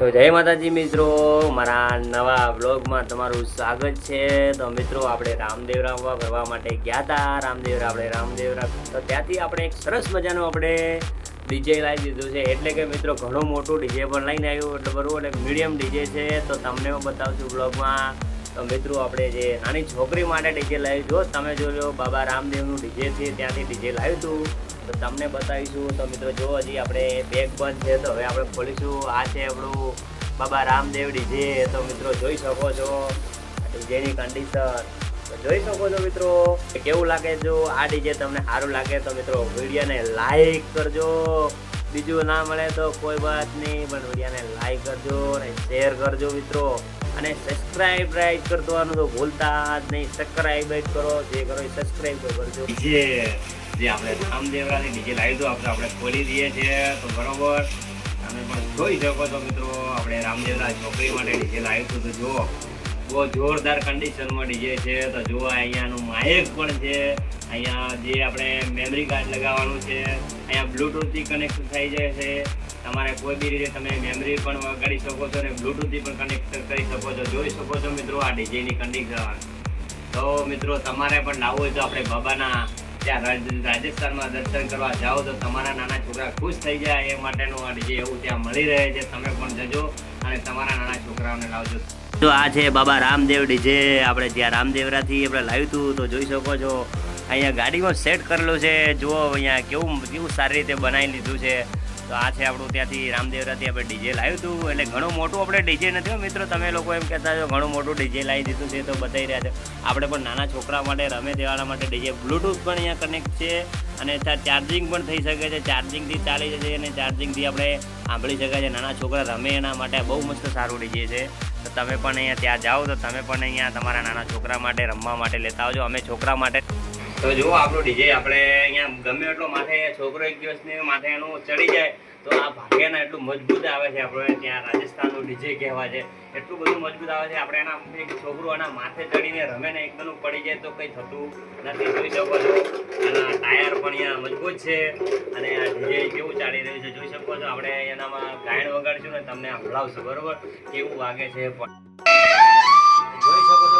તો જય માતાજી મિત્રો, મારા નવા બ્લોગમાં તમારું સ્વાગત છે। તો મિત્રો આપણે રામદેવરા ફરવા માટે ગયા હતા। રામદેવરા તો ત્યાંથી આપણે એક સરસ મજાનું આપણે ડીજે લાવી દીધું છે। એટલે કે મિત્રો ઘણું મોટું ડીજે પણ લઈને આવ્યું, એટલે બરાબર એટલે મીડિયમ ડીજે છે। તો તમને હું બતાવશું બ્લોગમાં। તો મિત્રો આપણે જે નાની છોકરી માટે ડીજે લાવ્યું, જો તમે જોજો બાબા રામદેવનું ડીજે છે, ત્યાંથી ડીજે લાવ્યું હતું તો તમને બતાવીશું। તો મિત્રો જો હજી આપણે બેગ બંધ છે તો હવે આપણે ખોલીશું। આ છે આપણું બાબા રામદેવ ડીજે। તો મિત્રો જોઈ શકો છો ડીજેની કન્ડિશન, તો જોઈ શકો છો મિત્રો કેવું લાગે। જો આ ડીજે તમને સારું લાગે તો મિત્રો વિડીયોને લાઈક કરજો। બીજું ના મળે તો કોઈ વાત નહીં, પણ વિડીયોને લાઈક કરજો અને શેર કરજો મિત્રો, અને સબસ્ક્રાઇબ કરવાનું તો ભૂલતા જ નહીં। સબસ્ક્રાઇબ કરો, જે કરો એ સબસ્ક્રાઇબ કરજો। જે આપણે રામદેવરાની ડીજે લાવી દો આપણે ખોલી દઈએ છીએ તો બરોબર તમે પણ જોઈ શકો છો મિત્રો આપણે રામદેવરા છોકરી માટે ડીજે લાવ્યું હતું। તો જુઓ બહુ જોરદાર કન્ડિશનમાં ડીજે છે। તો જુઓ અહીંયાનું માઇક પણ છે, અહીંયા જે આપણે મેમરી કાર્ડ લગાવવાનું છે, અહીંયા બ્લૂટૂથથી કનેક્ટ થઈ જાય છે। તમારે કોઈ બી રીતે તમે મેમરી પણ વગાડી શકો છો અને બ્લૂટૂથથી પણ કનેક્ટ કરી શકો છો। જોઈ શકો છો મિત્રો આ ડીજેની કન્ડિશન। તો મિત્રો તમારે પણ લાવવું હોય તો આપણે બાબાના ત્યાં રાજસ્થાનમાં દર્શન કરવા જાઓ તો તમારા નાના છોકરા ખુશ થઈ જાય એ માટેનું આ ડીજે એવું ત્યાં મળી રહે છે। તમે પણ જજો અને તમારા નાના છોકરાઓને લાવજો। તો આ છે બાબા રામદેવ ડીજે, આપણે ત્યાં રામદેવરાથી આપણે લાવ્યું હતું। તો જોઈ શકો છો અહીંયા ગાડીમાં સેટ કરેલું છે, જુઓ અહીંયા કેવું સારી રીતે બનાવી લીધું છે। તો આ છે આપણું ત્યાંથી રામદેવરાથી આપણે ડીજે લાવ્યું હતું। એટલે ઘણું મોટું આપણે ડીજે નથી મિત્રો, તમે લોકો એમ કહેતા છો ઘણું મોટું ડીજે લાવી દીધું છે, તો બતાવી રહ્યા છે આપણે પણ નાના છોકરા માટે રમે દેવાના માટે ડીજે બ્લૂટૂથ પણ અહીંયા કનેક્ટ છે, અને ત્યાં ચાર્જિંગ પણ થઈ શકે છે, ચાર્જિંગથી ચાલી જશે અને ચાર્જિંગથી આપણે સાંભળી શકાય છે। નાના છોકરા રમે એના માટે બહુ મસ્ત સારું ડીજે છે। તો તમે પણ અહીંયા ત્યાં જાઓ તો તમે પણ અહીંયા તમારા નાના છોકરા માટે રમવા માટે લેતા આવજો, અમે છોકરા માટે। તો જુઓ આપણું ડીજે આપણે અહીંયા ગમે એટલો માથે છોકરો એક દિવસની માથે એનું ચડી જાય તો આ ભાગ્યના એટલું મજબૂત આવે છે। આપણે ત્યાં રાજસ્થાનનું ડીજે કહેવાય છે, એટલું બધું મજબૂત આવે છે। આપણે એના એક છોકરો એના માથે ચડીને રમે ને એકદમ પડી જાય તો કંઈ થતું નથી। જોઈ શકો છો એના ટાયર પણ અહીંયા મજબૂત છે, અને આ ડીજે કેવું ચાલી રહ્યું છે જોઈ શકો છો। આપણે એનામાં ગાયણ વગાડશું ને તમને સંભળાવશું બરોબર કેવું વાગે છે। જોઈ શકો છો